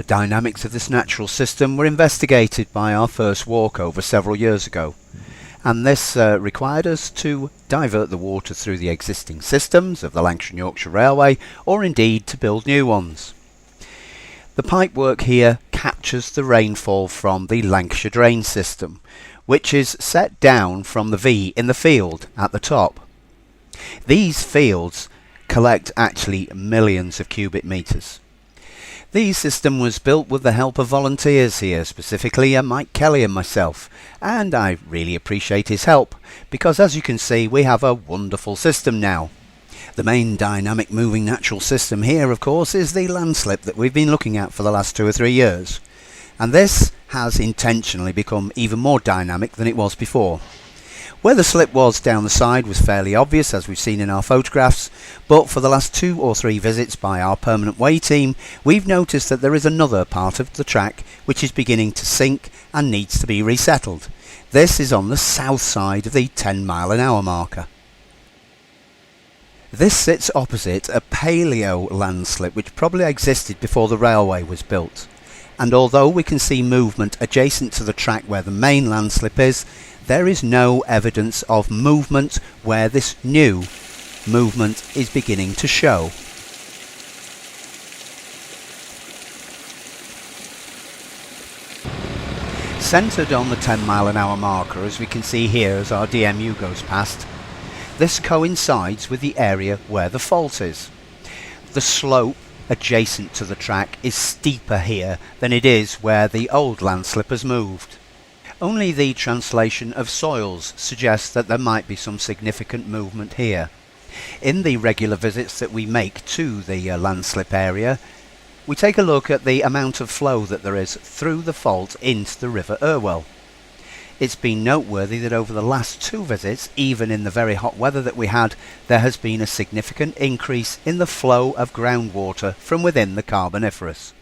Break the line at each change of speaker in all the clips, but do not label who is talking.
The dynamics of this natural system were investigated by our first walk over several years ago, and this required us to divert the water through the existing systems of the Lancashire and Yorkshire Railway, or indeed to build new ones. The pipework here captures the rainfall from the Lancashire drain system, which is set down from the V in the field at the top. These fields collect actually millions of cubic metres. The system was built with the help of volunteers here, specifically Mike Kelly and myself, and I really appreciate his help because, as you can see, we have a wonderful system now. The main dynamic moving natural system here, of course, is the landslip that we've been looking at for the last 2 or 3 years, and this has intentionally become even more dynamic than it was before. Where the slip was down the side was fairly obvious, as we've seen in our photographs, but for the last 2 or 3 visits by our permanent way team, we've noticed that there is another part of the track which is beginning to sink and needs to be resettled. This is on the south side of the 10-mile-an-hour marker. This sits opposite a paleo landslip which probably existed before the railway was built, and although we can see movement adjacent to the track where the main landslip is, there is no evidence of movement where this new movement is beginning to show. Centred on the 10-mile-an-hour marker, as we can see here as our DMU goes past, this coincides with the area where the fault is. The slope adjacent to the track is steeper here than it is where the old landslip has moved. Only the translation of soils suggests that there might be some significant movement here. In the regular visits that we make to the landslip area, we take a look at the amount of flow that there is through the fault into the River Irwell. It's been noteworthy that over the last 2 visits, even in the very hot weather that we had, there has been a significant increase in the flow of groundwater from within the Carboniferous.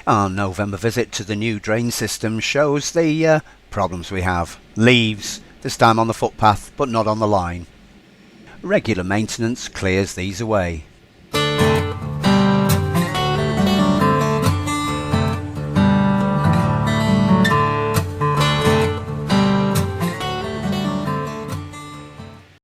Our November visit to the new drain system shows the problems we have. Leaves, this time on the footpath but not on the line. Regular maintenance clears these away.